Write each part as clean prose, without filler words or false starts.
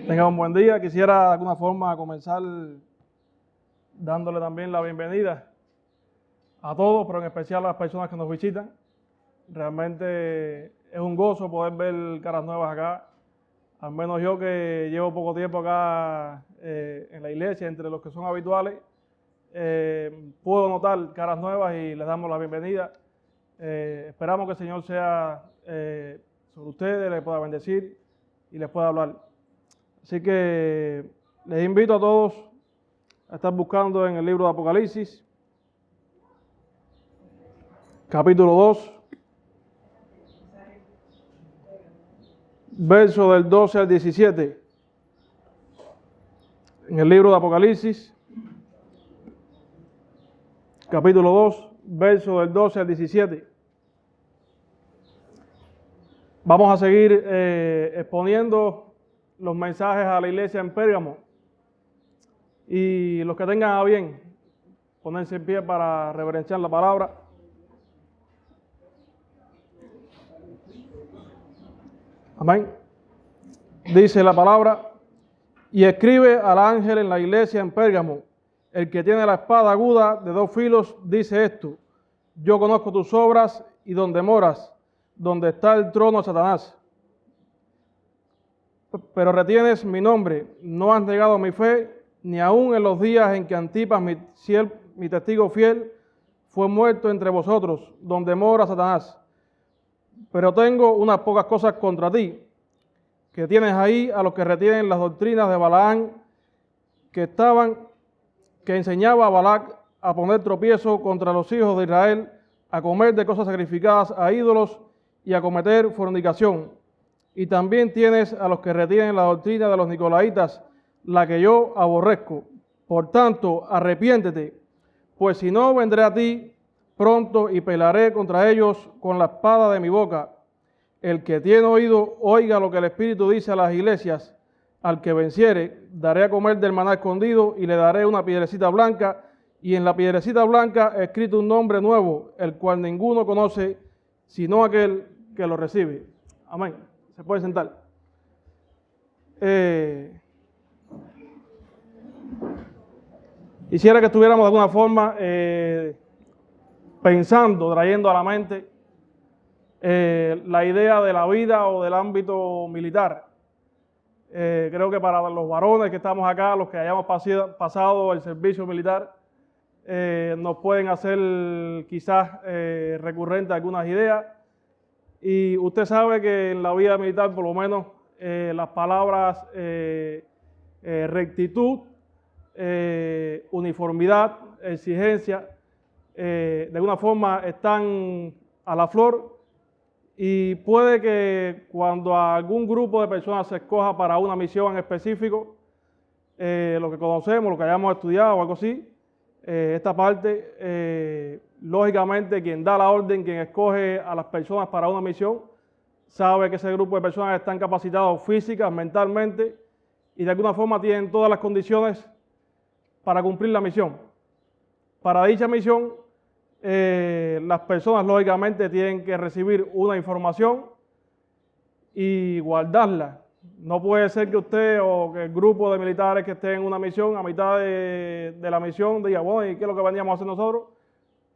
Tengan un buen día. Quisiera de alguna forma comenzar dándole también la bienvenida a todos, pero en especial a las personas que nos visitan. Realmente es un gozo poder ver caras nuevas acá. Al menos yo, que llevo poco tiempo acá en la iglesia, entre los que son habituales, puedo notar caras nuevas y les damos la bienvenida. Esperamos que el Señor sea sobre ustedes, les pueda bendecir y les pueda hablar. Así que les invito a todos a estar buscando en el libro de Apocalipsis, capítulo 2, verso del 12 al 17. En el libro de Apocalipsis, capítulo 2, verso del 12 al 17. Vamos a seguir exponiendo los mensajes a la iglesia en Pérgamo. Y los que tengan a bien ponerse en pie para reverenciar la palabra. Amén. Dice la palabra: y escribe al ángel en la iglesia en Pérgamo, el que tiene la espada aguda de 2 filos, dice esto: yo conozco tus obras y donde moras, donde está el trono de Satanás. Pero retienes mi nombre, no has negado mi fe, ni aun en los días en que Antipas, mi testigo fiel, fue muerto entre vosotros, donde mora Satanás. Pero tengo unas pocas cosas contra ti, que tienes ahí a los que retienen las doctrinas de Balaam, que enseñaba a Balac a poner tropiezo contra los hijos de Israel, a comer de cosas sacrificadas a ídolos y a cometer fornicación. Y también tienes a los que retienen la doctrina de los nicolaitas, la que yo aborrezco. Por tanto, arrepiéntete, pues si no, vendré a ti pronto y pelearé contra ellos con la espada de mi boca. El que tiene oído, oiga lo que el Espíritu dice a las iglesias. Al que venciere, daré a comer del maná escondido y le daré una piedrecita blanca, y en la piedrecita blanca he escrito un nombre nuevo, el cual ninguno conoce, sino aquel que lo recibe. Amén. Se puede sentar. Quisiera que estuviéramos de alguna forma pensando, trayendo a la mente la idea de la vida o del ámbito militar. Creo que para los varones que estamos acá, los que hayamos pasado el servicio militar, nos pueden hacer quizás recurrentes algunas ideas. Y usted sabe que en la vida militar, por lo menos, las palabras rectitud, uniformidad, exigencia, de alguna forma están a la flor, y puede que cuando algún grupo de personas se escoja para una misión en específico, lo que conocemos, lo que hayamos estudiado o algo así, esta parte, lógicamente quien da la orden, quien escoge a las personas para una misión, sabe que ese grupo de personas están capacitados físicas, mentalmente, y de alguna forma tienen todas las condiciones para cumplir la misión. Para dicha misión, las personas lógicamente tienen que recibir una información y guardarla. No puede ser que usted o que el grupo de militares que esté en una misión, a mitad de la misión, diga, bueno, ¿y qué es lo que veníamos a hacer nosotros?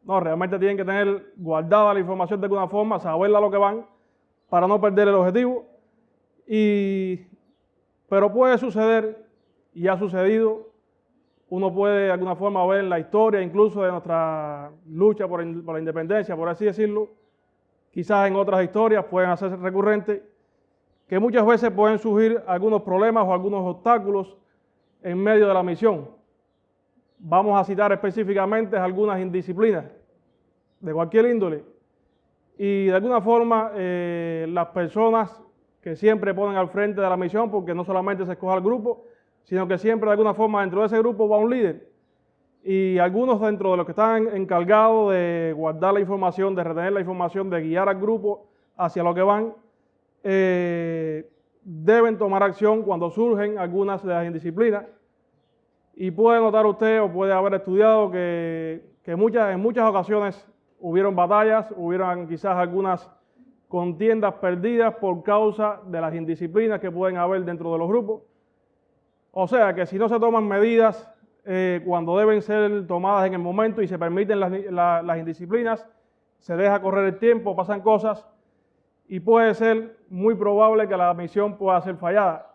No, realmente tienen que tener guardada la información de alguna forma, saberla a lo que van, para no perder el objetivo. Pero puede suceder, y ha sucedido, uno puede de alguna forma ver la historia incluso de nuestra lucha por la independencia, por así decirlo, quizás en otras historias pueden hacerse recurrentes, que muchas veces pueden surgir algunos problemas o algunos obstáculos en medio de la misión. Vamos a citar específicamente algunas indisciplinas de cualquier índole. Y de alguna forma las personas que siempre ponen al frente de la misión, porque no solamente se escoge al grupo, sino que siempre de alguna forma dentro de ese grupo va un líder. Y algunos dentro de los que están encargados de guardar la información, de retener la información, de guiar al grupo hacia lo que van, deben tomar acción cuando surgen algunas de las indisciplinas. Y puede notar usted o puede haber estudiado que en muchas ocasiones hubieron batallas, hubieron quizás algunas contiendas perdidas por causa de las indisciplinas que pueden haber dentro de los grupos. O sea que si no se toman medidas cuando deben ser tomadas en el momento y se permiten las indisciplinas, se deja correr el tiempo, pasan cosas y puede ser muy probable que la misión pueda ser fallada.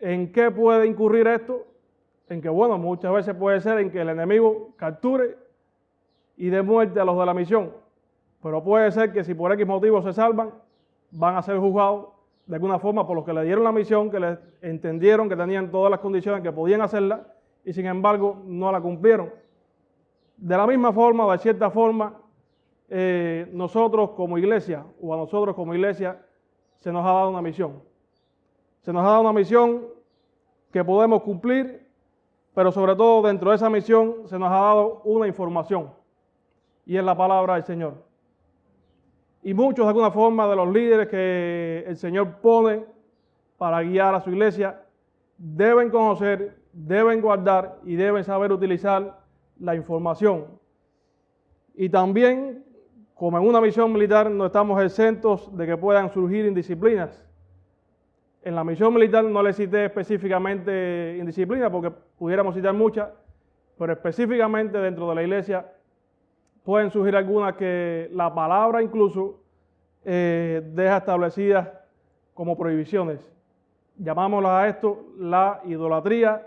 ¿En qué puede incurrir esto? En que, bueno, muchas veces puede ser en que el enemigo capture y dé muerte a los de la misión. Pero puede ser que si por X motivo se salvan, van a ser juzgados de alguna forma por los que le dieron la misión, que les entendieron que tenían todas las condiciones, que podían hacerla y sin embargo no la cumplieron. De la misma forma, de cierta forma, nosotros como iglesia, o a nosotros como iglesia, se nos ha dado una misión. Se nos ha dado una misión que podemos cumplir, pero sobre todo dentro de esa misión se nos ha dado una información, y es la palabra del Señor. Y muchos de alguna forma de los líderes que el Señor pone para guiar a su iglesia deben conocer, deben guardar y deben saber utilizar la información. Y también, como en una misión militar, no estamos exentos de que puedan surgir indisciplinas. En la misión militar no le cité específicamente indisciplina porque pudiéramos citar muchas, pero específicamente dentro de la iglesia pueden surgir algunas que la palabra incluso deja establecidas como prohibiciones. Llamámoslas a esto la idolatría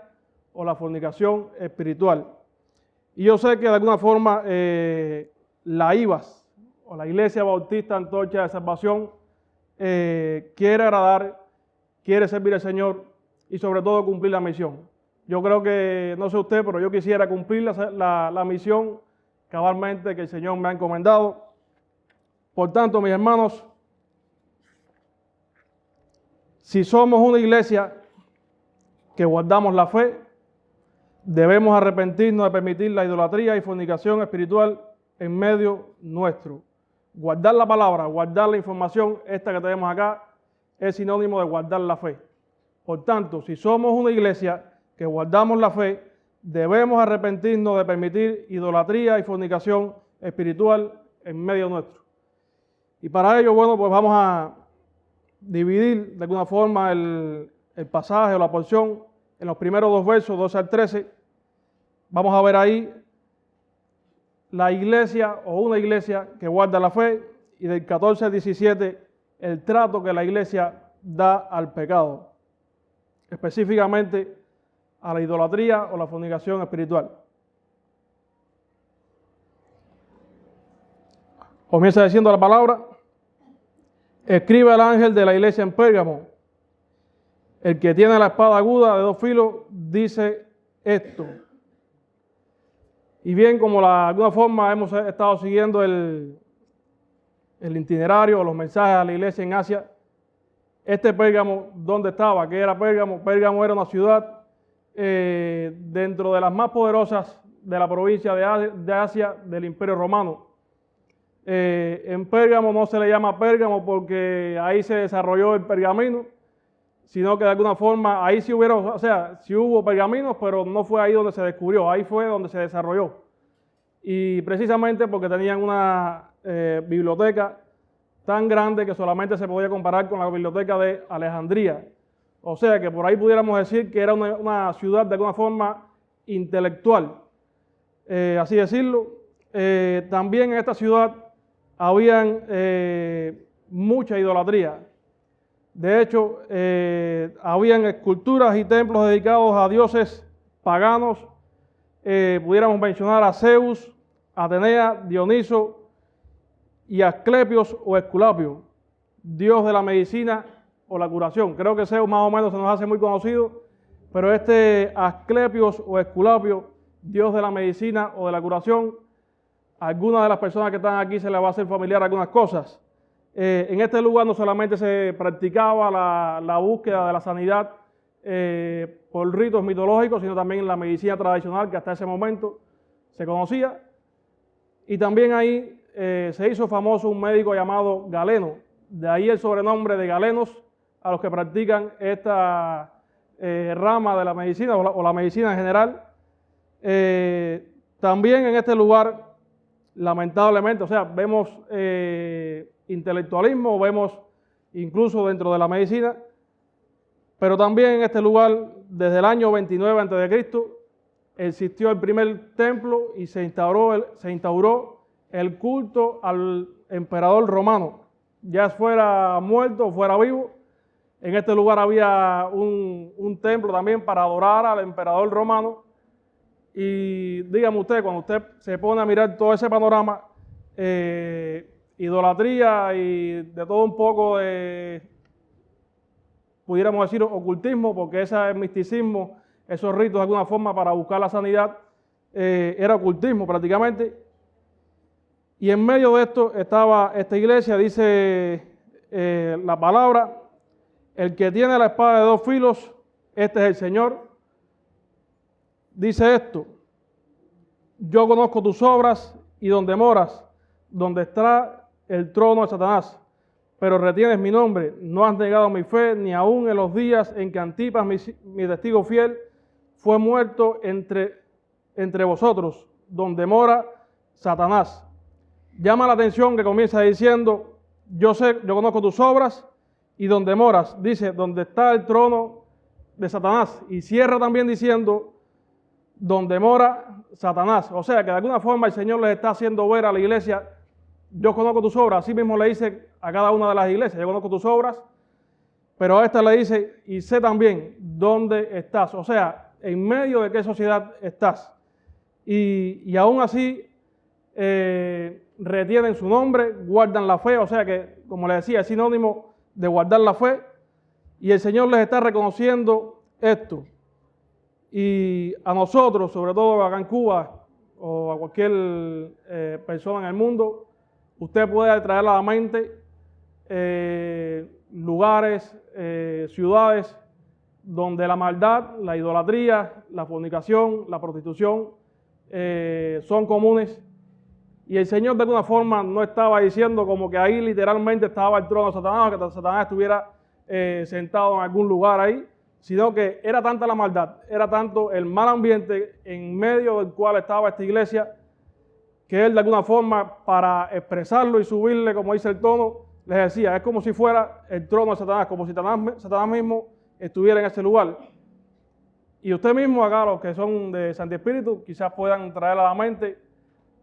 o la fornicación espiritual. Y yo sé que de alguna forma la IBAS o la Iglesia Bautista Antorcha de Salvación quiere agradar, quiere servir al Señor y sobre todo cumplir la misión. Yo creo que, no sé usted, pero yo quisiera cumplir la misión cabalmente que el Señor me ha encomendado. Por tanto, mis hermanos, si somos una iglesia que guardamos la fe, debemos arrepentirnos de permitir la idolatría y fornicación espiritual en medio nuestro. Guardar la palabra, guardar la información, esta que tenemos acá, es sinónimo de guardar la fe. Por tanto, si somos una iglesia que guardamos la fe, debemos arrepentirnos de permitir idolatría y fornicación espiritual en medio nuestro. Y para ello, bueno, pues vamos a dividir de alguna forma el pasaje o la porción en los primeros dos versos, 12 al 13. Vamos a ver ahí la iglesia o una iglesia que guarda la fe, y del 14 al 17 el trato que la iglesia da al pecado, específicamente a la idolatría o la fornicación espiritual. Comienza diciendo la palabra: escribe al ángel de la iglesia en Pérgamo, el que tiene la espada aguda de dos filos, dice esto. Y bien, como de alguna forma hemos estado siguiendo el itinerario o los mensajes a la iglesia en Asia, este Pérgamo, ¿dónde estaba? ¿Qué era Pérgamo? Pérgamo era una ciudad dentro de las más poderosas de la provincia de Asia del Imperio Romano. En Pérgamo no se le llama Pérgamo porque ahí se desarrolló el pergamino, sino que de alguna forma ahí sí sí hubo pergaminos, pero no fue ahí donde se descubrió, ahí fue donde se desarrolló. Y precisamente porque tenían una biblioteca tan grande que solamente se podía comparar con la biblioteca de Alejandría. O sea que por ahí pudiéramos decir que era una ciudad de alguna forma intelectual, así decirlo. También en esta ciudad habían mucha idolatría. De hecho, habían esculturas y templos dedicados a dioses paganos. Pudiéramos mencionar a Zeus, Atenea, Dioniso y Asclepios o Esculapio, dios de la medicina o la curación. Creo que Zeus más o menos se nos hace muy conocido, pero este Asclepios o Esculapio, dios de la medicina o de la curación, a algunas de las personas que están aquí se les va a hacer familiar algunas cosas. En este lugar no solamente se practicaba la búsqueda de la sanidad por ritos mitológicos, sino también la medicina tradicional que hasta ese momento se conocía. Y también ahí se hizo famoso un médico llamado Galeno, de ahí el sobrenombre de galenos a los que practican esta rama de la medicina o la medicina en general. También en este lugar, lamentablemente, vemos intelectualismo, vemos incluso dentro de la medicina, Pero también en este lugar, desde el año 29 a.C., existió el primer templo y se instauró el culto al emperador romano. Ya fuera muerto o fuera vivo, en este lugar había un templo también para adorar al emperador romano. Y dígame usted, cuando usted se pone a mirar todo ese panorama, idolatría y de todo un poco de, pudiéramos decir, ocultismo, porque ese es misticismo, esos ritos de alguna forma para buscar la sanidad, era ocultismo prácticamente. Y en medio de esto estaba esta iglesia, dice la palabra: el que tiene la espada de dos filos, este es el Señor. Dice esto: yo conozco tus obras y donde moras, donde está el trono de Satanás, pero retienes mi nombre, no has negado mi fe, ni aun en los días en que Antipas, mi testigo fiel, fue muerto entre vosotros, donde mora Satanás. Llama la atención que comienza diciendo: yo conozco tus obras y donde moras, dice, donde está el trono de Satanás, y cierra también diciendo: donde mora Satanás. O sea que de alguna forma el Señor les está haciendo ver a la iglesia: yo conozco tus obras. Así mismo le dice a cada una de las iglesias: yo conozco tus obras, pero a esta le dice: y sé también dónde estás. O sea, en medio de qué sociedad estás. Y aún así retienen su nombre, guardan la fe. O sea que, como le decía, es sinónimo de guardar la fe. Y el Señor les está reconociendo esto. Y a nosotros, sobre todo acá en Cuba, o a cualquier persona en el mundo, usted puede traer a la mente lugares, ciudades donde la maldad, la idolatría, la fornicación, la prostitución son comunes. Y el Señor de alguna forma no estaba diciendo como que ahí literalmente estaba el trono de Satanás, o que Satanás estuviera sentado en algún lugar ahí, sino que era tanta la maldad, era tanto el mal ambiente en medio del cual estaba esta iglesia, que él de alguna forma, para expresarlo y subirle, como dice el tono, les decía: es como si fuera el trono de Satanás, como si Satanás mismo estuviera en ese lugar. Y usted mismo acá, los que son de Santi Espíritu, quizás puedan traer a la mente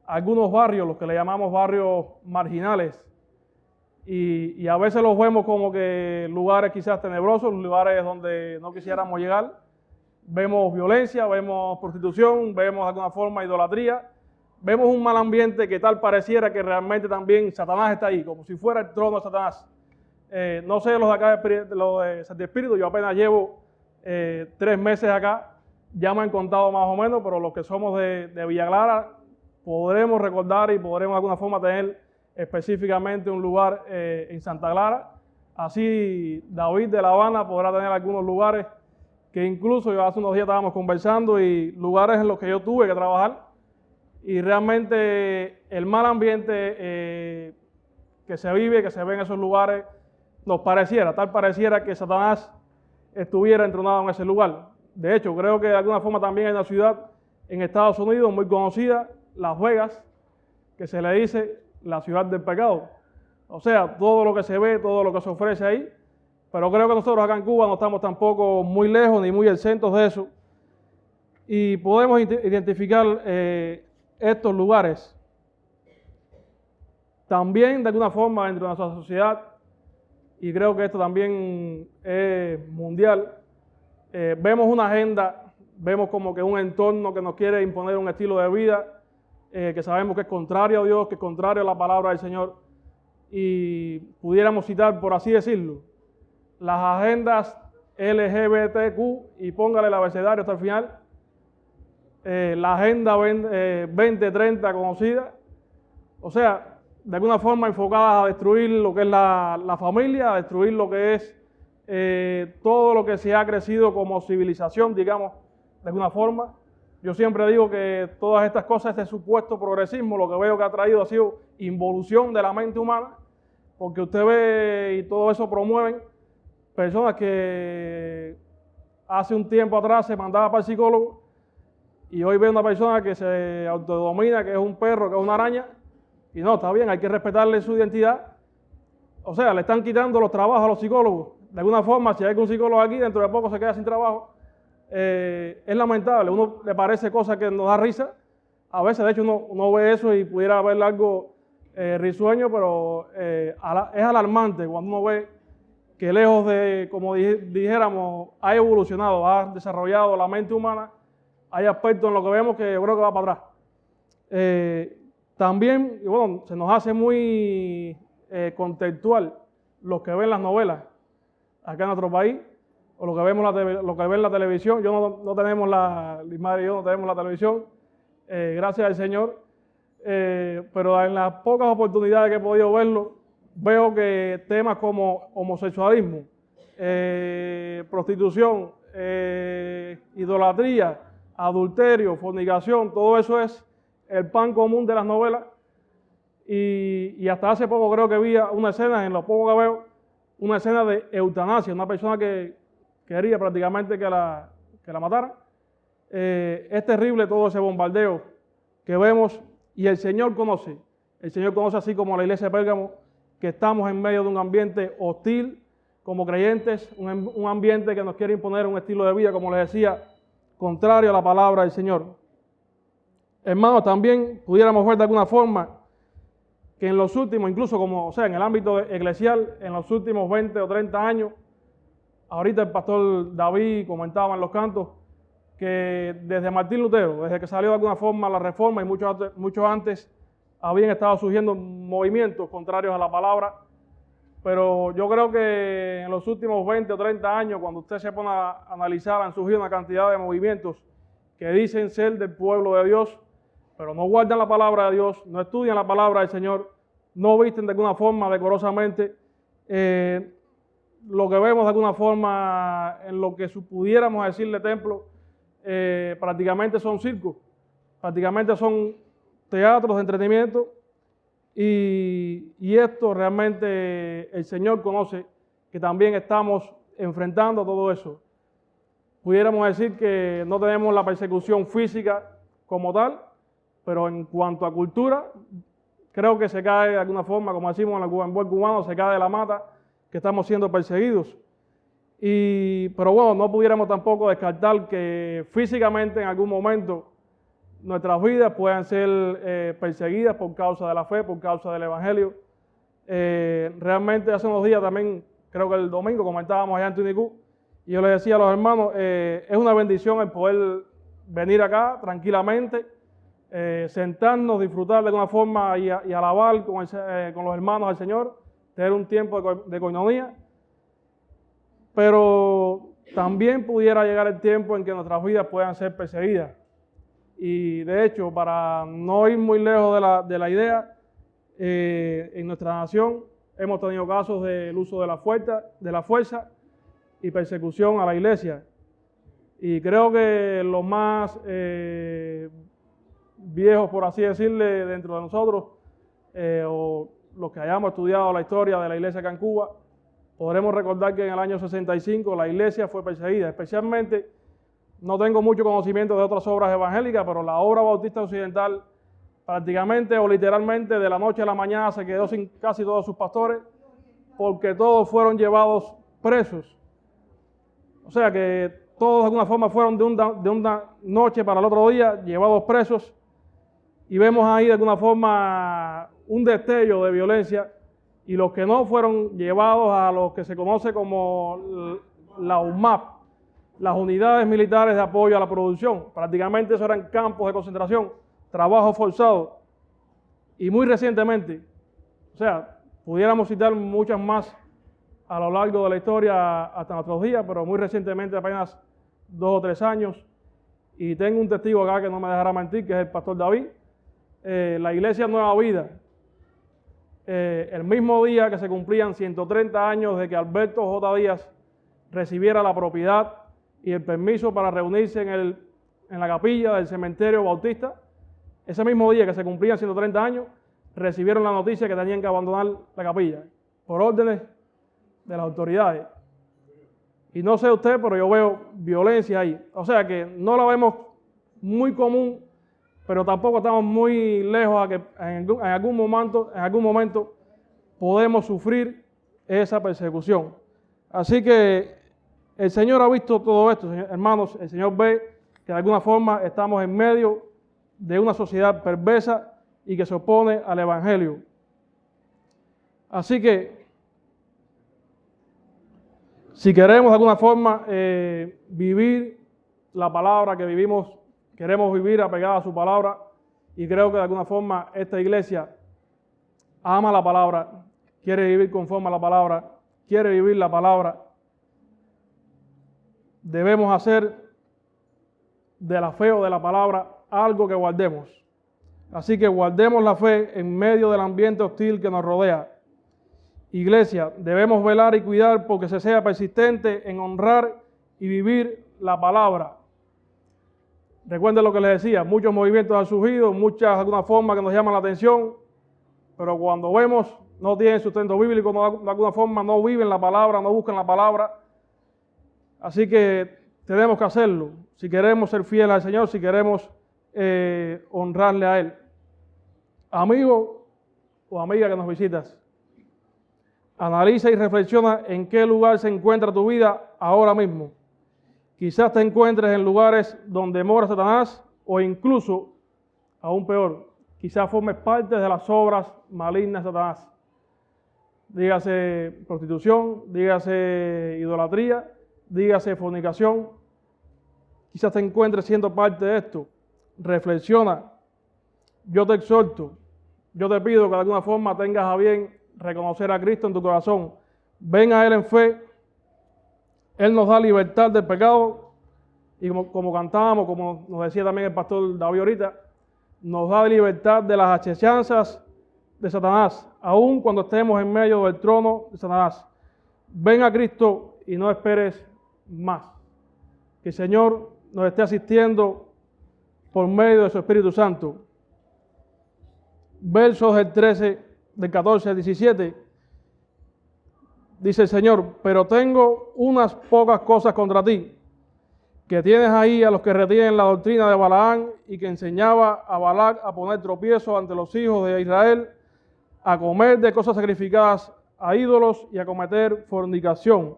algunos barrios, los que le llamamos barrios marginales, y a veces los vemos como que lugares quizás tenebrosos, lugares donde no quisiéramos llegar. Vemos violencia, vemos prostitución, vemos de alguna forma idolatría, vemos un mal ambiente que tal pareciera que realmente también Satanás está ahí, como si fuera el trono de Satanás. No sé los de acá, los de Santi Espíritu, yo apenas llevo 3 meses acá, ya me han contado más o menos, pero los que somos de Villa Clara podremos recordar y podremos de alguna forma tener específicamente un lugar en Santa Clara. Así David de La Habana podrá tener algunos lugares que incluso yo hace unos días estábamos conversando, y lugares en los que yo tuve que trabajar, y realmente el mal ambiente que se vive, que se ve en esos lugares, tal pareciera que Satanás estuviera entronado en ese lugar. De hecho, creo que de alguna forma también hay una ciudad en Estados Unidos muy conocida, Las Vegas, que se le dice la ciudad del pecado. O sea, todo lo que se ve, todo lo que se ofrece ahí. Pero creo que nosotros acá en Cuba no estamos tampoco muy lejos ni muy exentos de eso. Y podemos identificar estos lugares. También de alguna forma dentro de nuestra sociedad, y creo que esto también es mundial, vemos una agenda, vemos como que un entorno que nos quiere imponer un estilo de vida que sabemos que es contrario a Dios, que es contrario a la palabra del Señor. Y pudiéramos citar, por así decirlo, las agendas LGBTQ, y póngale el abecedario hasta el final, la agenda 2030 conocida, o sea, de alguna forma enfocadas a destruir lo que es la familia, a destruir lo que es todo lo que se ha crecido como civilización, digamos, de alguna forma. Yo siempre digo que todas estas cosas, este supuesto progresismo, lo que veo que ha traído ha sido involución de la mente humana, porque usted ve y todo eso promueven personas que hace un tiempo atrás se mandaba para el psicólogo, y hoy ve una persona que se autodomina, que es un perro, que es una araña, y no, está bien, hay que respetarle su identidad. O sea, le están quitando los trabajos a los psicólogos. de alguna forma, si hay algún psicólogo aquí, dentro de poco se queda sin trabajo. Es lamentable, uno le parece cosas que nos da risa. A veces, de hecho, uno ve eso y pudiera ver algo risueño, pero es alarmante cuando uno ve que lejos de, como dijéramos, ha evolucionado, ha desarrollado la mente humana, hay aspectos en lo que vemos que yo creo que va para atrás. También, y bueno, se nos hace muy contextual los que ven las novelas acá en nuestro país, o lo que vemos lo que ven la televisión. No tenemos mi madre y yo no tenemos la televisión, gracias al Señor, pero en las pocas oportunidades que he podido verlo, veo que temas como homosexualismo, prostitución, idolatría, adulterio, fornicación, todo eso es el pan común de las novelas. Y hasta hace poco creo que vi una escena, en lo poco que veo, una escena de eutanasia, una persona que quería prácticamente que la mataran. Es terrible todo ese bombardeo que vemos, y el Señor conoce así como la iglesia de Pérgamo, que estamos en medio de un ambiente hostil como creyentes, un ambiente que nos quiere imponer un estilo de vida, como les decía, contrario a la palabra del Señor. Hermanos, también pudiéramos ver de alguna forma que en los últimos, incluso en el ámbito eclesial, en los últimos 20 o 30 años, ahorita el pastor David comentaba en los cantos que desde Martín Lutero, desde que salió de alguna forma la Reforma y mucho antes, habían estado surgiendo movimientos contrarios a la palabra, pero yo creo que en los últimos 20 o 30 años, cuando usted se pone a analizar, han surgido una cantidad de movimientos que dicen ser del pueblo de Dios, pero no guardan la palabra de Dios, no estudian la palabra del Señor, no visten de alguna forma decorosamente. Lo que vemos de alguna forma en lo que pudiéramos decirle templo, prácticamente son circos, prácticamente son teatros de entretenimiento, y esto realmente el Señor conoce que también estamos enfrentando todo eso. Pudiéramos decir que no tenemos la persecución física como tal, pero en cuanto a cultura, creo que se cae de alguna forma, como decimos en buen cubano, se cae de la mata, que estamos siendo perseguidos. Pero bueno, no pudiéramos tampoco descartar que físicamente en algún momento nuestras vidas puedan ser perseguidas por causa de la fe, por causa del Evangelio. Realmente hace unos días también, creo que el domingo, comentábamos allá en Tunicú, y yo les decía a los hermanos, es una bendición el poder venir acá tranquilamente, sentarnos, disfrutar de alguna forma y alabar con los hermanos al Señor, tener un tiempo de coinonía, pero también pudiera llegar el tiempo en que nuestras vidas puedan ser perseguidas. Y de hecho, para no ir muy lejos de la idea, en nuestra nación hemos tenido casos del uso de la fuerza y persecución a la iglesia. Y creo que los más viejos, por así decirle, dentro de nosotros, o los que hayamos estudiado la historia de la iglesia acá en Cuba, podremos recordar que en el año 65 la iglesia fue perseguida, especialmente, no tengo mucho conocimiento de otras obras evangélicas, pero la obra bautista occidental prácticamente o literalmente de la noche a la mañana se quedó sin casi todos sus pastores, porque todos fueron llevados presos. O sea que todos de alguna forma fueron de una noche para el otro día llevados presos, y vemos ahí de alguna forma un destello de violencia, y los que no fueron llevados a lo que se conoce como la UMAP, las unidades militares de apoyo a la producción. Prácticamente esos eran campos de concentración, trabajo forzado, y muy recientemente, o sea, pudiéramos citar muchas más a lo largo de la historia hasta nuestros días, pero muy recientemente, apenas 2 o 3 años, y tengo un testigo acá que no me dejará mentir, que es el pastor David. La iglesia Nueva Vida, el mismo día que se cumplían 130 años de que Alberto J. Díaz recibiera la propiedad y el permiso para reunirse en la capilla del cementerio bautista, ese mismo día que se cumplían 130 años, recibieron la noticia que tenían que abandonar la capilla por órdenes de las autoridades. Y no sé usted, pero yo veo violencia ahí. O sea que no la vemos muy común, pero tampoco estamos muy lejos a que en algún momento podemos sufrir esa persecución. Así que el Señor ha visto todo esto, hermanos. El Señor ve que de alguna forma estamos en medio de una sociedad perversa y que se opone al Evangelio. Así que, si queremos de alguna forma vivir la palabra que vivimos, queremos vivir apegada a su palabra, y creo que de alguna forma esta iglesia ama la palabra, quiere vivir conforme a la palabra, quiere vivir la palabra, debemos hacer de la fe o de la palabra algo que guardemos. Así que guardemos la fe en medio del ambiente hostil que nos rodea. Iglesia, debemos velar y cuidar porque se sea persistente en honrar y vivir la palabra. Recuerden lo que les decía, muchos movimientos han surgido, muchas de alguna forma que nos llaman la atención, pero cuando vemos no tienen sustento bíblico, de alguna forma no viven la palabra, no buscan la palabra. Así que tenemos que hacerlo, si queremos ser fieles al Señor, si queremos honrarle a Él. Amigo o amiga que nos visitas, analiza y reflexiona en qué lugar se encuentra tu vida ahora mismo. Quizás te encuentres en lugares donde mora Satanás o incluso, aún peor, quizás formes parte de las obras malignas de Satanás. Dígase prostitución, dígase idolatría, dígase fornicación. Quizás te encuentres siendo parte de esto. Reflexiona. Yo te exhorto, yo te pido que de alguna forma tengas a bien reconocer a Cristo en tu corazón. Ven a Él en fe. Él nos da libertad del pecado y como cantábamos, como nos decía también el pastor David ahorita, nos da libertad de las acechanzas de Satanás, aun cuando estemos en medio del trono de Satanás. Ven a Cristo y no esperes más. Que el Señor nos esté asistiendo por medio de su Espíritu Santo. Versos del 14 al 17. Dice el Señor, pero tengo unas pocas cosas contra ti, que tienes ahí a los que retienen la doctrina de Balaam y que enseñaba a Balac a poner tropiezo ante los hijos de Israel, a comer de cosas sacrificadas a ídolos y a cometer fornicación.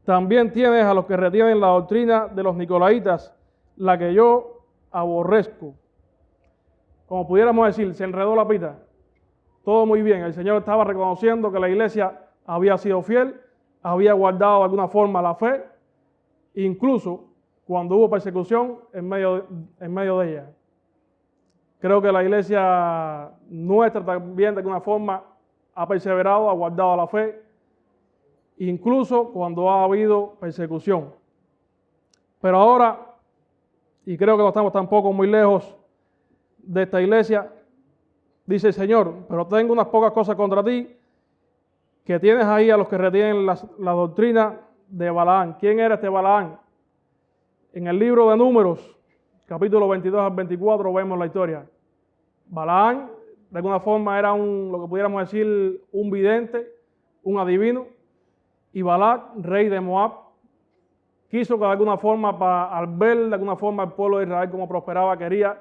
También tienes a los que retienen la doctrina de los nicolaitas, la que yo aborrezco. Como pudiéramos decir, se enredó la pita. Todo muy bien. El Señor estaba reconociendo que la iglesia había sido fiel, había guardado de alguna forma la fe, incluso cuando hubo persecución en medio de ella. Creo que la iglesia nuestra también de alguna forma ha perseverado, ha guardado la fe, incluso cuando ha habido persecución. Pero ahora, y creo que no estamos tampoco muy lejos de esta iglesia, dice el Señor, pero tengo unas pocas cosas contra ti, que tienes ahí a los que retienen la doctrina de Balaam. ¿Quién era este Balaam? En el libro de Números, capítulo 22 al 24, vemos la historia. Balaam, de alguna forma, era lo que pudiéramos decir, un vidente, un adivino, y Balac, rey de Moab, quiso que de alguna forma, al ver de alguna forma el pueblo de Israel como prosperaba, quería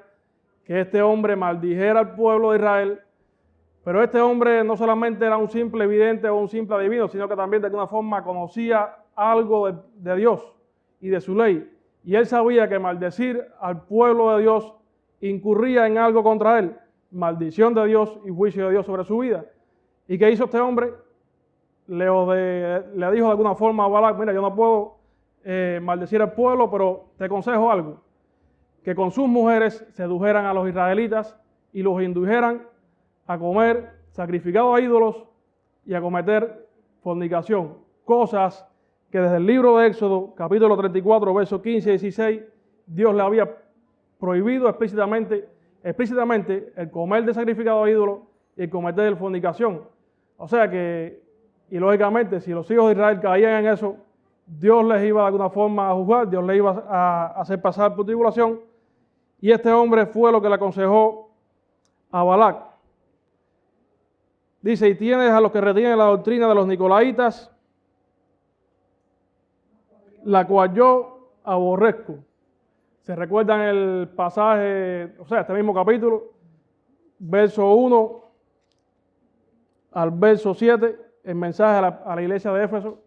que este hombre maldijera al pueblo de Israel. Pero este hombre no solamente era un simple vidente o un simple adivino, sino que también de alguna forma conocía algo de Dios y de su ley. Y él sabía que maldecir al pueblo de Dios incurría en algo contra él, maldición de Dios y juicio de Dios sobre su vida. ¿Y qué hizo este hombre? Le dijo de alguna forma a Balac, mira, yo no puedo maldecir al pueblo, pero te aconsejo algo, que con sus mujeres sedujeran a los israelitas y los indujeran a comer sacrificados a ídolos y a cometer fornicación, cosas que desde el libro de Éxodo, capítulo 34, versos 15 y 16, Dios le había prohibido explícitamente el comer de sacrificado a ídolos y el cometer fornicación. O sea que, y lógicamente, si los hijos de Israel caían en eso, Dios les iba de alguna forma a juzgar, Dios les iba a hacer pasar por tribulación, y este hombre fue lo que le aconsejó a Balac. Dice, y tienes a los que retienen la doctrina de los nicolaitas, la cual yo aborrezco. ¿Se recuerdan el pasaje, o sea, este mismo capítulo, verso 1 al verso 7, el mensaje a la iglesia de Éfeso?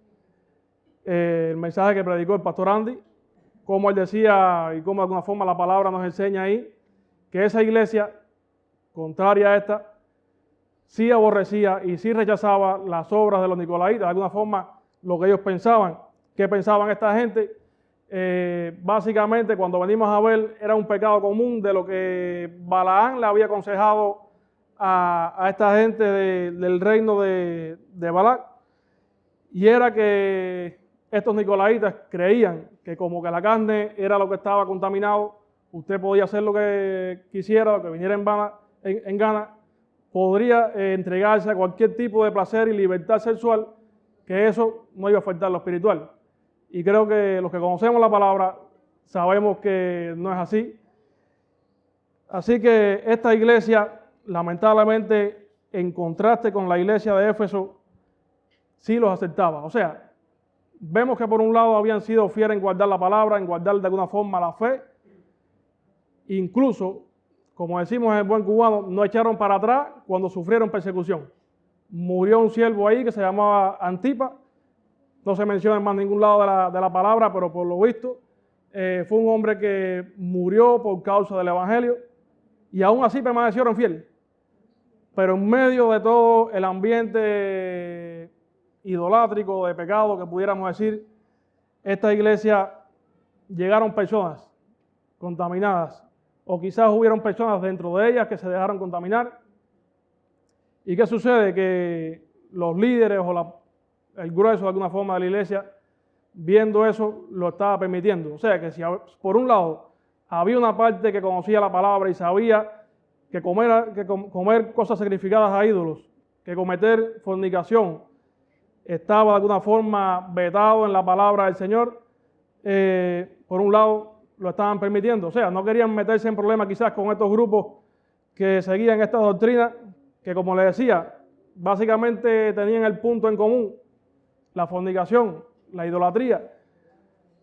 el mensaje que predicó el pastor Andy, como él decía y como de alguna forma la palabra nos enseña ahí, que esa iglesia, contraria a esta, sí aborrecía y sí rechazaba las obras de los nicolaitas, de alguna forma lo que ellos pensaban. ¿Qué pensaban esta gente? Básicamente, cuando venimos a ver, era un pecado común de lo que Balaán le había aconsejado a esta gente del reino de Balac, y era que estos nicolaitas creían que como que la carne era lo que estaba contaminado, usted podía hacer lo que quisiera, lo que viniera en gana, podría entregarse a cualquier tipo de placer y libertad sexual, que eso no iba a afectar lo espiritual. Y creo que los que conocemos la palabra sabemos que no es así. Así que esta iglesia, lamentablemente, en contraste con la iglesia de Éfeso, sí los aceptaba. O sea, vemos que por un lado habían sido fieles en guardar la palabra, en guardar de alguna forma la fe. Incluso, como decimos en buen cubano, no echaron para atrás cuando sufrieron persecución. Murió un siervo ahí que se llamaba Antipas. No se menciona en más ningún lado de la palabra, pero por lo visto fue un hombre que murió por causa del Evangelio y aún así permanecieron fieles. Pero en medio de todo el ambiente idolátrico, de pecado que pudiéramos decir, esta iglesia llegaron personas contaminadas, o quizás hubieron personas dentro de ellas que se dejaron contaminar. ¿Y qué sucede? Que los líderes o el grueso de alguna forma de la iglesia, viendo eso, lo estaba permitiendo. O sea que si por un lado había una parte que conocía la palabra y sabía que comer cosas sacrificadas a ídolos, que cometer fornicación, estaba de alguna forma vetado en la palabra del Señor, por un lado lo estaban permitiendo. O sea, no querían meterse en problemas quizás con estos grupos que seguían esta doctrina, que como les decía, básicamente tenían el punto en común, la fornicación, la idolatría,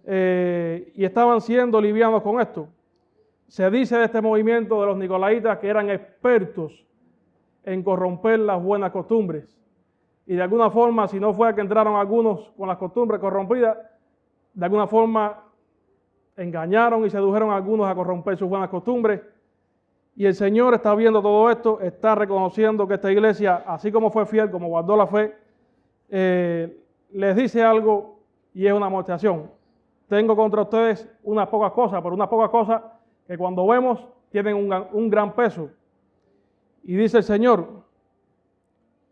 y estaban siendo livianos con esto. Se dice de este movimiento de los nicolaitas que eran expertos en corromper las buenas costumbres. Y de alguna forma, si no fue que entraron algunos con las costumbres corrompidas, de alguna forma engañaron y sedujeron a algunos a corromper sus buenas costumbres. Y el Señor está viendo todo esto, está reconociendo que esta iglesia, así como fue fiel, como guardó la fe, les dice algo y es una amonestación. Tengo contra ustedes unas pocas cosas, pero unas pocas cosas que cuando vemos tienen un gran peso. Y dice el Señor,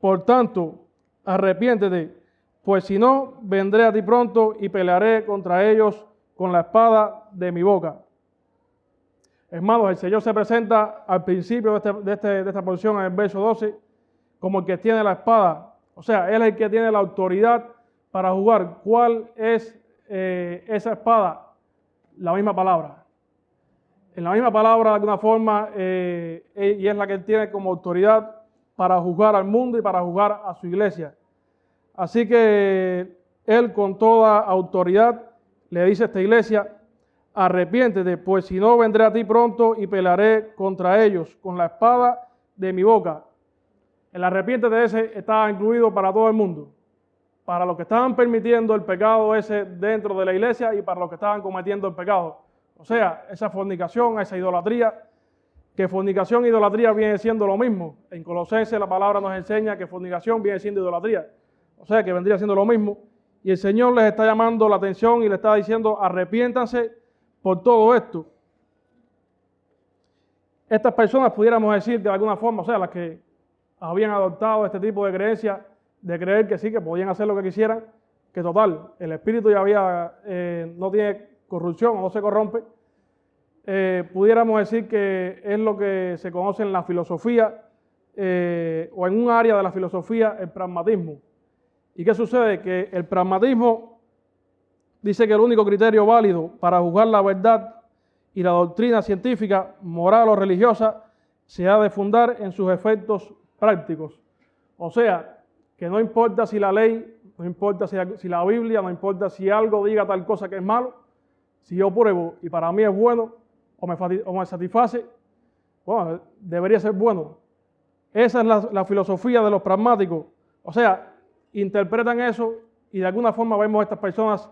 por tanto, arrepiéntete, pues si no, vendré a ti pronto y pelearé contra ellos con la espada de mi boca. Hermanos, el Señor se presenta al principio de esta porción, en el verso 12, como el que tiene la espada. O sea, Él es el que tiene la autoridad para jugar. ¿Cuál es esa espada? La misma palabra. En la misma palabra, de alguna forma, y es la que Él tiene como autoridad para juzgar al mundo y para juzgar a su iglesia. Así que Él con toda autoridad le dice a esta iglesia, arrepiéntete, pues si no vendré a ti pronto y pelearé contra ellos con la espada de mi boca. El arrepiéntete ese estaba incluido para todo el mundo, para los que estaban permitiendo el pecado ese dentro de la iglesia y para los que estaban cometiendo el pecado. O sea, esa fornicación, esa idolatría, que fornicación e idolatría viene siendo lo mismo. En Colosenses la palabra nos enseña que fornicación viene siendo idolatría. O sea, que vendría siendo lo mismo. Y el Señor les está llamando la atención y les está diciendo, arrepiéntanse por todo esto. Estas personas pudiéramos decir de alguna forma, o sea, las que habían adoptado este tipo de creencia, de creer que sí, que podían hacer lo que quisieran, que total, el espíritu ya no tiene corrupción o no se corrompe, pudiéramos decir que es lo que se conoce en la filosofía o en un área de la filosofía, el pragmatismo. ¿Y qué sucede? Que el pragmatismo dice que el único criterio válido para juzgar la verdad y la doctrina científica, moral o religiosa se ha de fundar en sus efectos prácticos. O sea, que no importa si la ley, no importa si la Biblia, no importa si algo diga tal cosa que es malo, si yo pruebo y para mí es bueno o me satisface, bueno, debería ser bueno. Esa es la filosofía de los pragmáticos. O sea, interpretan eso y de alguna forma vemos a estas personas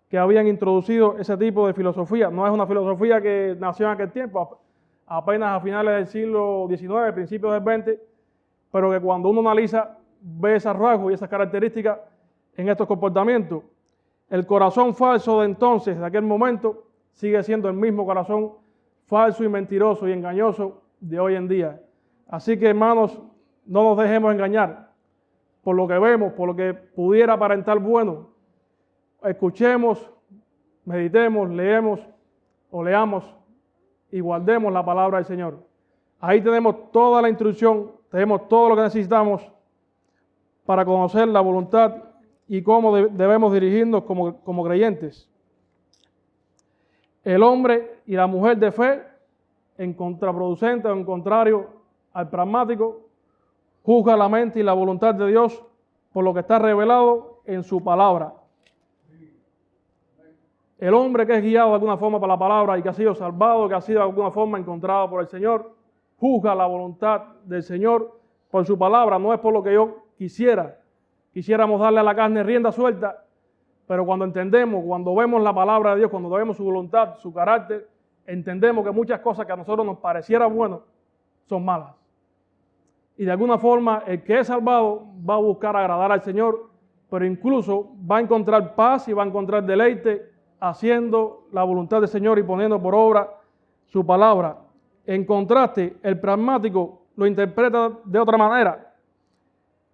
que habían introducido ese tipo de filosofía. No es una filosofía que nació en aquel tiempo, apenas a finales del siglo XIX, principios del XX, pero que cuando uno analiza, ve esos rasgos y esas características en estos comportamientos. El corazón falso de entonces, de aquel momento, sigue siendo el mismo corazón falso y mentiroso y engañoso de hoy en día. Así que, hermanos, no nos dejemos engañar por lo que vemos, por lo que pudiera aparentar bueno. Escuchemos, meditemos, leemos o leamos y guardemos la palabra del Señor. Ahí tenemos toda la instrucción, tenemos todo lo que necesitamos para conocer la voluntad y cómo debemos dirigirnos como creyentes. El hombre y la mujer de fe, en contraproducente o en contrario al pragmático, juzga la mente y la voluntad de Dios por lo que está revelado en su palabra. El hombre que es guiado de alguna forma por la palabra y que ha sido salvado, que ha sido de alguna forma encontrado por el Señor, juzga la voluntad del Señor por su palabra. No es por lo que yo quisiéramos darle a la carne rienda suelta, pero cuando entendemos, cuando vemos la palabra de Dios, cuando vemos su voluntad, su carácter, entendemos que muchas cosas que a nosotros nos parecieran buenas son malas. Y de alguna forma el que es salvado va a buscar agradar al Señor, pero incluso va a encontrar paz y va a encontrar deleite haciendo la voluntad del Señor y poniendo por obra su palabra. En contraste, el pragmático lo interpreta de otra manera.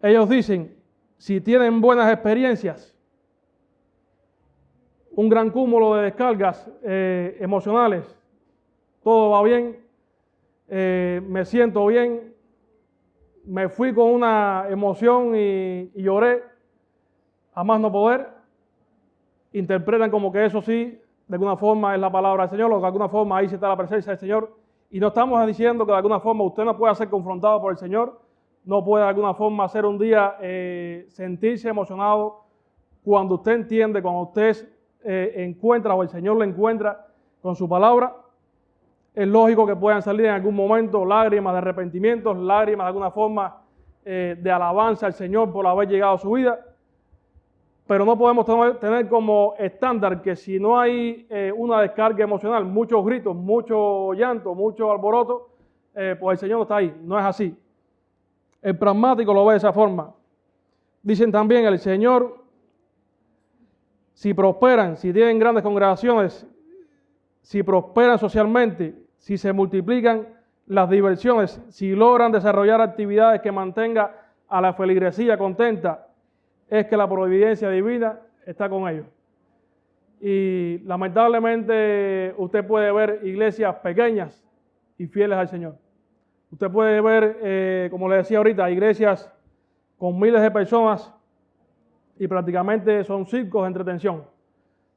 Ellos dicen, si tienen buenas experiencias, un gran cúmulo de descargas emocionales, todo va bien, me siento bien, me fui con una emoción y lloré a más no poder, interpretan como que eso sí, de alguna forma es la palabra del Señor, o de alguna forma ahí sí está la presencia del Señor. Y no estamos diciendo que de alguna forma usted no pueda ser confrontado por el Señor, no puede de alguna forma hacer un día sentirse emocionado cuando usted entiende, cuando usted encuentra o el Señor le encuentra con su palabra. Es lógico que puedan salir en algún momento lágrimas de arrepentimiento, lágrimas de alguna forma de alabanza al Señor por haber llegado a su vida. Pero no podemos tener como estándar que si no hay una descarga emocional, muchos gritos, mucho llanto, mucho alboroto, pues el Señor no está ahí. No es así. El pragmático lo ve de esa forma. Dicen también, el Señor, si prosperan, si tienen grandes congregaciones, si prosperan socialmente, si se multiplican las diversiones, si logran desarrollar actividades que mantengan a la feligresía contenta, es que la providencia divina está con ellos. Y lamentablemente usted puede ver iglesias pequeñas y fieles al Señor. Usted puede ver, como le decía ahorita, iglesias con miles de personas y prácticamente son circos de entretención.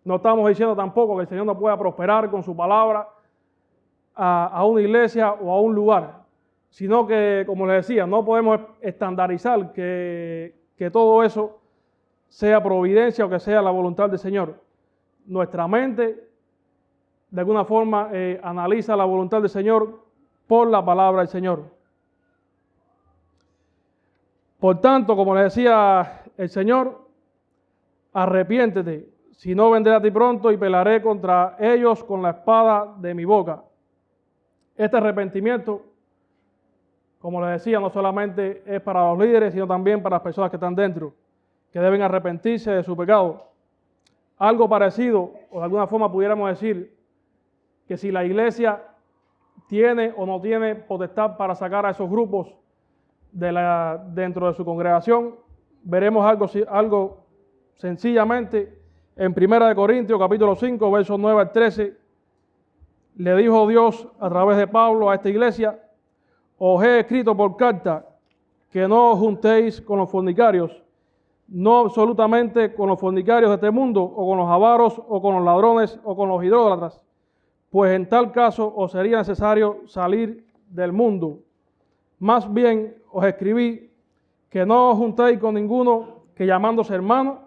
No estamos diciendo tampoco que el Señor no pueda prosperar con su palabra a una iglesia o a un lugar, sino que, como les decía, no podemos estandarizar que todo eso sea providencia o que sea la voluntad del Señor. Nuestra mente, de alguna forma, analiza la voluntad del Señor por la palabra del Señor. Por tanto, como le decía el Señor, arrepiéntete, si no vendré a ti pronto y pelaré contra ellos con la espada de mi boca. Este arrepentimiento, como le decía, no solamente es para los líderes, sino también para las personas que están dentro, que deben arrepentirse de su pecado. Algo parecido, o de alguna forma pudiéramos decir, que si la iglesia tiene o no tiene potestad para sacar a esos grupos dentro de su congregación, veremos algo sencillamente en 1 Corintios capítulo 5, versos 9 al 13, le dijo Dios a través de Pablo a esta iglesia, os he escrito por carta que no os juntéis con los fornicarios, no absolutamente con los fornicarios de este mundo, o con los avaros, o con los ladrones, o con los idólatras, pues en tal caso os sería necesario salir del mundo. Más bien os escribí que no os juntéis con ninguno que llamándose hermano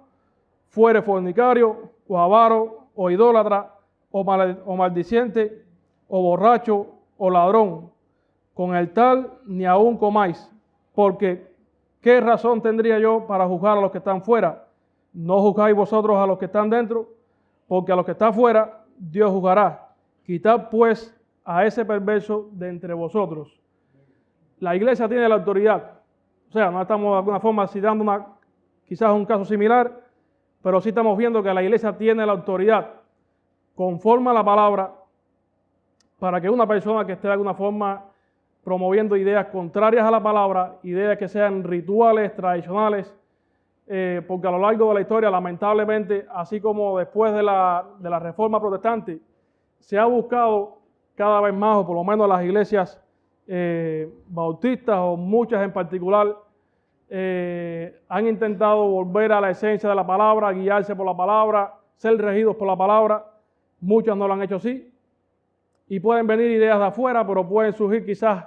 fuere fornicario, o avaro, o idólatra, o maldiciente, o borracho, o ladrón. Con el tal ni aun comáis, porque ¿qué razón tendría yo para juzgar a los que están fuera? No juzgáis vosotros a los que están dentro, porque a los que están fuera Dios juzgará. Quitad pues a ese perverso de entre vosotros. La iglesia tiene la autoridad. O sea, no estamos de alguna forma citando quizás un caso similar, pero sí estamos viendo que la iglesia tiene la autoridad conforme a la palabra para que una persona que esté de alguna forma promoviendo ideas contrarias a la palabra, ideas que sean rituales, tradicionales, porque a lo largo de la historia, lamentablemente, así como después de la Reforma Protestante, se ha buscado cada vez más, o por lo menos las iglesias bautistas, o muchas en particular, han intentado volver a la esencia de la palabra, guiarse por la palabra, ser regidos por la palabra. Muchas no lo han hecho así. Y pueden venir ideas de afuera, pero pueden surgir quizás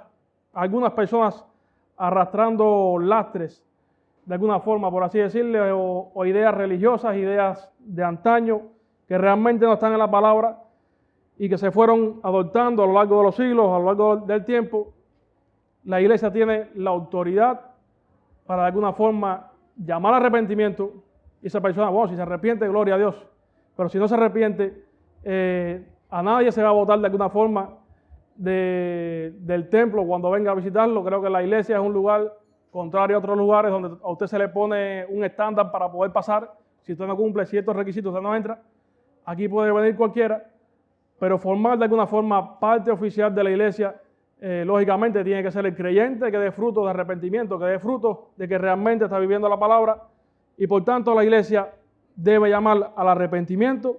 algunas personas arrastrando lastres, de alguna forma, por así decirle, o ideas religiosas, ideas de antaño, que realmente no están en la palabra y que se fueron adoptando a lo largo de los siglos, a lo largo del tiempo. La iglesia tiene la autoridad para de alguna forma llamar al arrepentimiento, y esa persona, bueno, si se arrepiente, gloria a Dios, pero si no se arrepiente, a nadie se va a botar de alguna forma del templo cuando venga a visitarlo. Creo que la iglesia es un lugar contrario a otros lugares donde a usted se le pone un estándar para poder pasar. Si usted no cumple ciertos requisitos, usted no entra. Aquí puede venir cualquiera, pero formar de alguna forma parte oficial de la iglesia, lógicamente tiene que ser el creyente que dé fruto de arrepentimiento, que dé fruto de que realmente está viviendo la palabra, y por tanto la iglesia debe llamar al arrepentimiento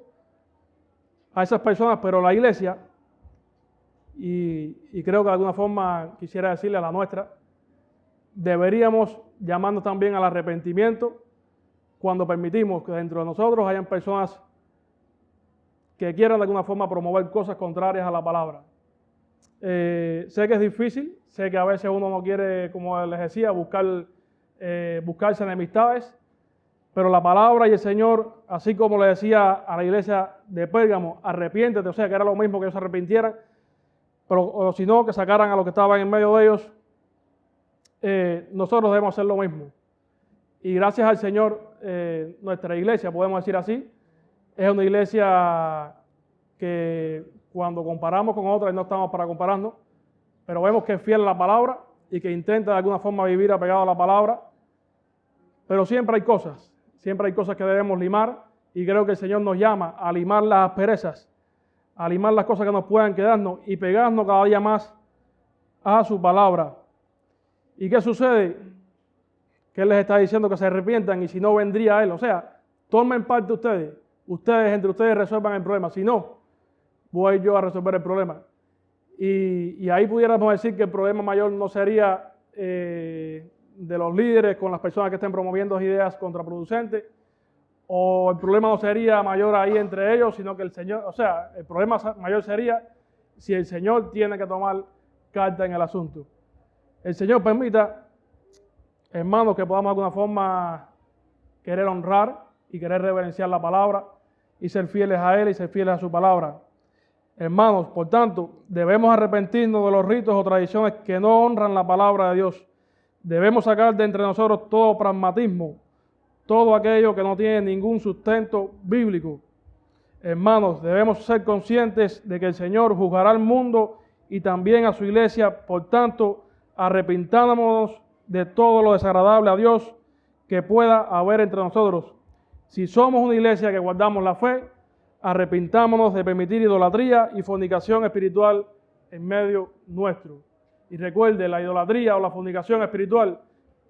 a esas personas, pero la iglesia, y creo que de alguna forma quisiera decirle a la nuestra, deberíamos llamarnos también al arrepentimiento cuando permitimos que dentro de nosotros hayan personas que quieran de alguna forma promover cosas contrarias a la palabra. Sé que es difícil, sé que a veces uno no quiere, como les decía, buscarse enemistades, pero la palabra y el Señor, así como le decía a la iglesia de Pérgamo, arrepiéntete, o sea que era lo mismo que ellos se arrepintieran, pero o si no, que sacaran a los que estaban en medio de ellos, nosotros debemos hacer lo mismo. Y gracias al Señor, nuestra iglesia, podemos decir así, es una iglesia que cuando comparamos con otras, no estamos para compararnos, pero vemos que es fiel a la palabra y que intenta de alguna forma vivir apegado a la palabra, pero siempre hay cosas que debemos limar, y creo que el Señor nos llama a limar las asperezas, a limar las cosas que nos puedan quedarnos y pegarnos cada día más a su palabra. ¿Y qué sucede? Que Él les está diciendo que se arrepientan, y si no, vendría a Él. O sea, tomen parte ustedes entre ustedes resuelvan el problema. Si no, voy yo a resolver el problema. Y ahí pudiéramos decir que el problema mayor no sería de los líderes con las personas que estén promoviendo ideas contraproducentes, o el problema no sería mayor ahí entre ellos, sino que el Señor, o sea, el problema mayor sería si el Señor tiene que tomar carta en el asunto. El Señor permita, hermanos, que podamos de alguna forma querer honrar y querer reverenciar la palabra y ser fieles a Él y ser fieles a su palabra. Hermanos, por tanto, debemos arrepentirnos de los ritos o tradiciones que no honran la palabra de Dios. Debemos sacar de entre nosotros todo pragmatismo, todo aquello que no tiene ningún sustento bíblico. Hermanos, debemos ser conscientes de que el Señor juzgará al mundo y también a su iglesia. Por tanto, arrepintámonos de todo lo desagradable a Dios que pueda haber entre nosotros. Si somos una iglesia que guardamos la fe, arrepintámonos de permitir idolatría y fornicación espiritual en medio nuestro. Y recuerde, la idolatría o la fornicación espiritual,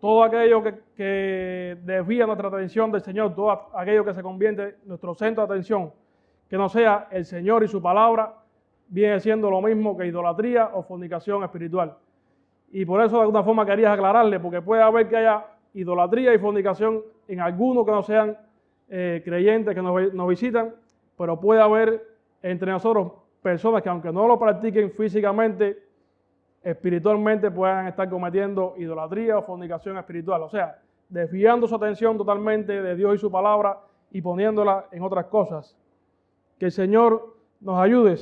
todo aquello que desvía nuestra atención del Señor, todo aquello que se convierte en nuestro centro de atención, que no sea el Señor y su palabra, viene siendo lo mismo que idolatría o fornicación espiritual. Y por eso de alguna forma quería aclararle, porque puede haber que haya idolatría y fornicación en algunos que no sean creyentes que nos visitan, pero puede haber entre nosotros personas que aunque no lo practiquen físicamente, espiritualmente puedan estar cometiendo idolatría o fornicación espiritual, o sea, desviando su atención totalmente de Dios y su palabra y poniéndola en otras cosas. Que el Señor nos ayude.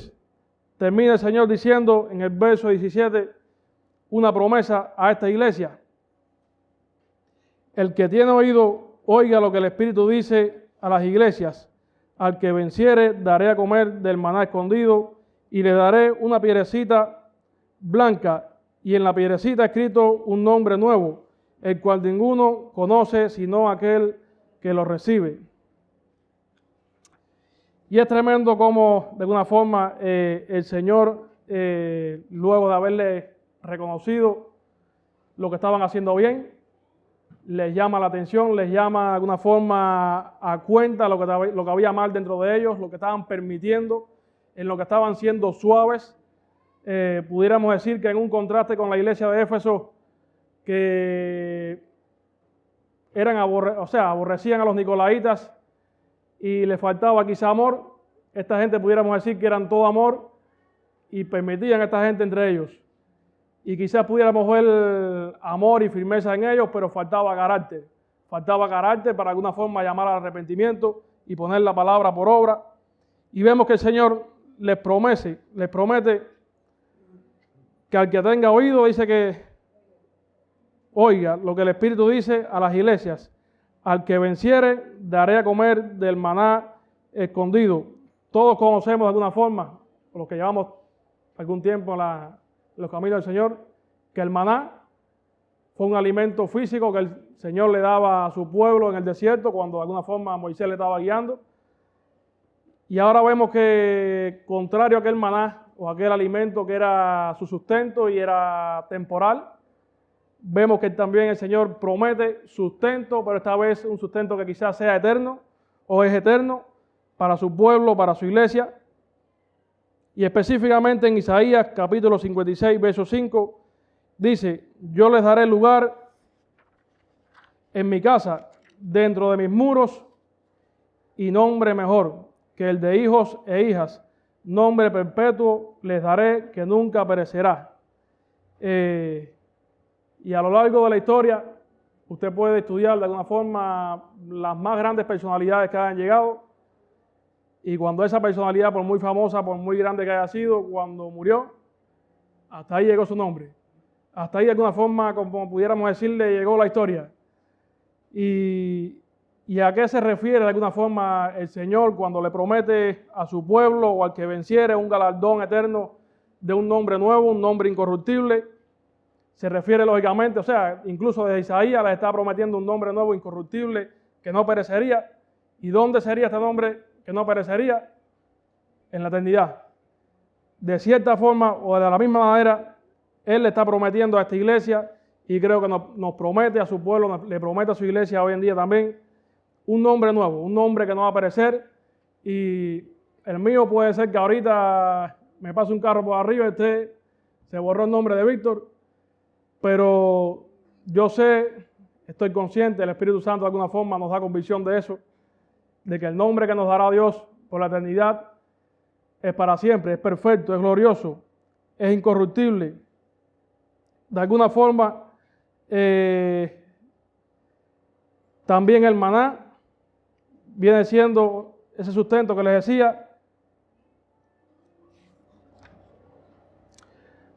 Termina el Señor diciendo en el verso 17 una promesa a esta iglesia. El que tiene oído, Oiga lo que el Espíritu dice a las iglesias. Al que venciere daré a comer del maná escondido y le daré una piedrecita blanca y en la piedrecita escrito un nombre nuevo, el cual ninguno conoce sino aquel que lo recibe. Y es tremendo como de alguna forma el Señor, luego de haberle reconocido lo que estaban haciendo bien, les llama la atención, les llama de alguna forma a cuenta lo que había mal dentro de ellos, lo que estaban permitiendo, en lo que estaban siendo suaves. Pudiéramos decir que en un contraste con la iglesia de Éfeso, que eran aborrecían a los nicolaitas y les faltaba quizá amor, esta gente pudiéramos decir que eran todo amor y permitían a esta gente entre ellos. Y quizás pudiéramos ver amor y firmeza en ellos, pero faltaba carácter. Faltaba carácter para de alguna forma llamar al arrepentimiento y poner la palabra por obra. Y vemos que el Señor les promete que al que tenga oído, dice que oiga lo que el Espíritu dice a las iglesias. Al que venciere, daré a comer del maná escondido. Todos conocemos de alguna forma, los que llevamos algún tiempo en los caminos del Señor, que el maná fue un alimento físico que el Señor le daba a su pueblo en el desierto cuando de alguna forma Moisés le estaba guiando. Y ahora vemos que contrario a aquel maná o aquel alimento que era su sustento y era temporal, vemos que también el Señor promete sustento, pero esta vez un sustento que quizás sea eterno o es eterno para su pueblo, para su iglesia. Y específicamente en Isaías capítulo 56, verso 5, dice: yo les daré lugar en mi casa, dentro de mis muros, y nombre mejor que el de hijos e hijas, nombre perpetuo les daré que nunca perecerá. Y a lo largo de la historia, usted puede estudiar de alguna forma las más grandes personalidades que hayan llegado. Y cuando esa personalidad, por muy famosa, por muy grande que haya sido, cuando murió, hasta ahí llegó su nombre. Hasta ahí de alguna forma, como pudiéramos decirle, llegó la historia. ¿Y a qué se refiere de alguna forma el Señor cuando le promete a su pueblo o al que venciere un galardón eterno de un nombre nuevo, un nombre incorruptible? Se refiere lógicamente, o sea, incluso desde Isaías les está prometiendo un nombre nuevo, incorruptible, que no perecería. ¿Y dónde sería este nombre que no perecería? En la eternidad. De cierta forma o de la misma manera, Él le está prometiendo a esta iglesia, y creo que nos promete a su pueblo, le promete a su iglesia hoy en día también, un nombre nuevo, un nombre que no va a perecer. Y el mío puede ser que ahorita me pase un carro por arriba y se borró el nombre de Víctor, pero yo sé, estoy consciente, el Espíritu Santo de alguna forma nos da convicción de eso, de que el nombre que nos dará Dios por la eternidad es para siempre, es perfecto, es glorioso, es incorruptible. De alguna forma, también el maná viene siendo ese sustento que les decía.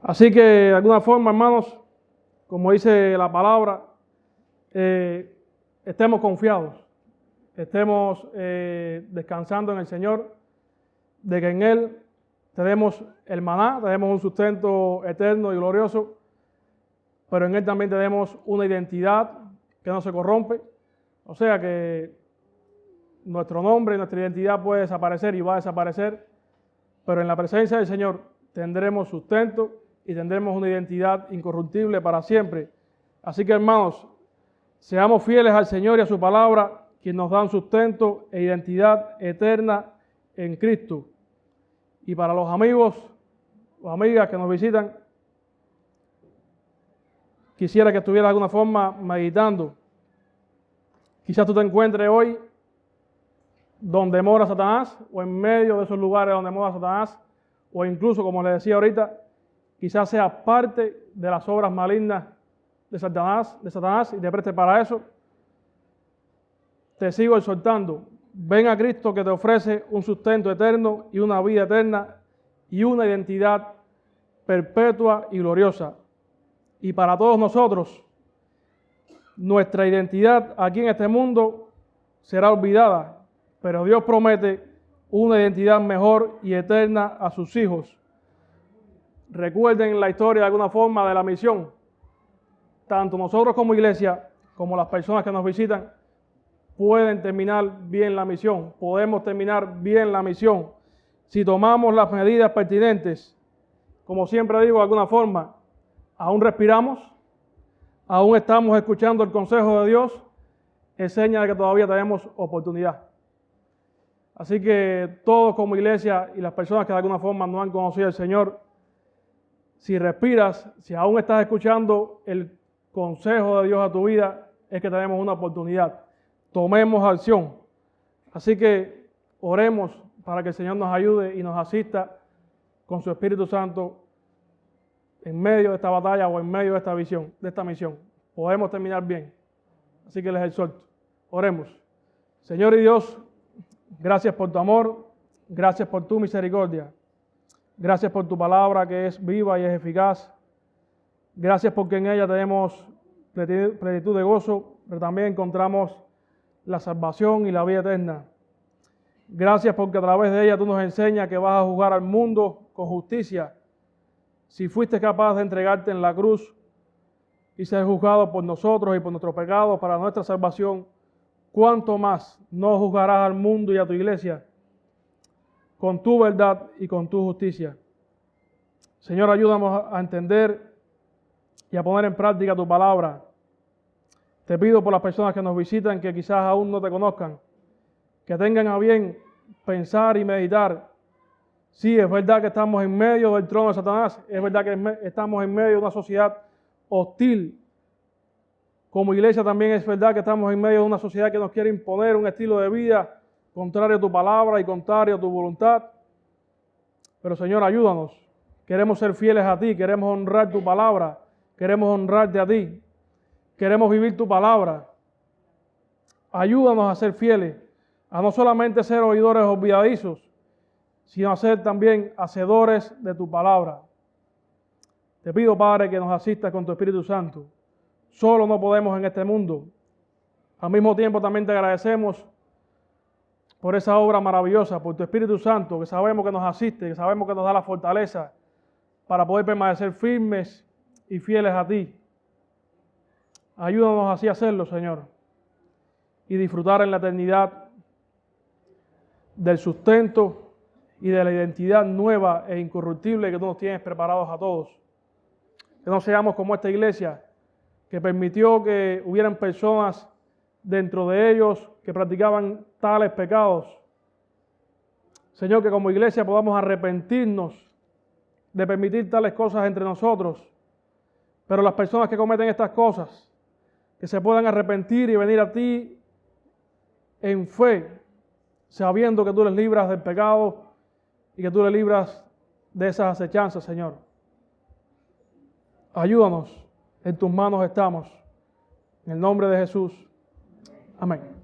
Así que de alguna forma, hermanos, como dice la palabra, estemos confiados, estemos descansando en el Señor, de que en Él tenemos el maná, tenemos un sustento eterno y glorioso, pero en Él también tenemos una identidad que no se corrompe. O sea que nuestro nombre y nuestra identidad puede desaparecer y va a desaparecer, pero en la presencia del Señor tendremos sustento y tendremos una identidad incorruptible para siempre. Así que, hermanos, seamos fieles al Señor y a su palabra, quien nos dan sustento e identidad eterna en Cristo. Y para los amigos o amigas que nos visitan, quisiera que estuviera de alguna forma meditando. Quizás tú te encuentres hoy donde mora Satanás, o en medio de esos lugares donde mora Satanás, o incluso, como les decía ahorita, quizás seas parte de las obras malignas de Satanás y te preste para eso. Te sigo exhortando. Ven a Cristo, que te ofrece un sustento eterno y una vida eterna y una identidad perpetua y gloriosa. Y para todos nosotros, nuestra identidad aquí en este mundo será olvidada, pero Dios promete una identidad mejor y eterna a sus hijos. Recuerden la historia de alguna forma de la misión. Tanto nosotros como iglesia, como las personas que nos visitan, pueden terminar bien la misión. Podemos terminar bien la misión si tomamos las medidas pertinentes. Como siempre digo, de alguna forma, aún respiramos, aún estamos escuchando el consejo de Dios, es señal de que todavía tenemos oportunidad. Así que todos como iglesia y las personas que de alguna forma no han conocido al Señor, si respiras, si aún estás escuchando el consejo de Dios a tu vida, es que tenemos una oportunidad. Tomemos acción. Así que oremos para que el Señor nos ayude y nos asista con su Espíritu Santo en medio de esta batalla o en medio de esta visión, de esta misión. Podemos terminar bien. Así que les exhorto. Oremos. Señor y Dios, gracias por tu amor, gracias por tu misericordia. Gracias por tu palabra que es viva y es eficaz. Gracias porque en ella tenemos plenitud de gozo, pero también encontramos la salvación y la vida eterna. Gracias porque a través de ella tú nos enseñas que vas a juzgar al mundo con justicia. Si fuiste capaz de entregarte en la cruz y ser juzgado por nosotros y por nuestros pecados para nuestra salvación, ¿cuánto más no juzgarás al mundo y a tu iglesia con tu verdad y con tu justicia? Señor, ayúdanos a entender y a poner en práctica tu palabra. Te pido por las personas que nos visitan, que quizás aún no te conozcan, que tengan a bien pensar y meditar. Sí, es verdad que estamos en medio del trono de Satanás, es verdad que estamos en medio de una sociedad hostil. Como iglesia también es verdad que estamos en medio de una sociedad que nos quiere imponer un estilo de vida contrario a tu palabra y contrario a tu voluntad. Pero Señor, ayúdanos. Queremos ser fieles a ti, queremos honrar tu palabra, queremos honrarte a ti, queremos vivir tu palabra. Ayúdanos a ser fieles, a no solamente ser oidores olvidadizos, sino a ser también hacedores de tu palabra. Te pido, Padre, que nos asistas con tu Espíritu Santo. Solo no podemos en este mundo. Al mismo tiempo también te agradecemos por esa obra maravillosa, por tu Espíritu Santo, que sabemos que nos asiste, que sabemos que nos da la fortaleza para poder permanecer firmes y fieles a ti. Ayúdanos así a hacerlo, Señor, y disfrutar en la eternidad del sustento y de la identidad nueva e incorruptible que tú nos tienes preparados a todos. Que no seamos como esta iglesia que permitió que hubieran personas dentro de ellos que practicaban tales pecados. Señor, que como iglesia podamos arrepentirnos de permitir tales cosas entre nosotros, pero las personas que cometen estas cosas, que se puedan arrepentir y venir a ti en fe, sabiendo que tú les libras del pecado y que tú les libras de esas acechanzas, Señor. Ayúdanos, en tus manos estamos. En el nombre de Jesús. Amén.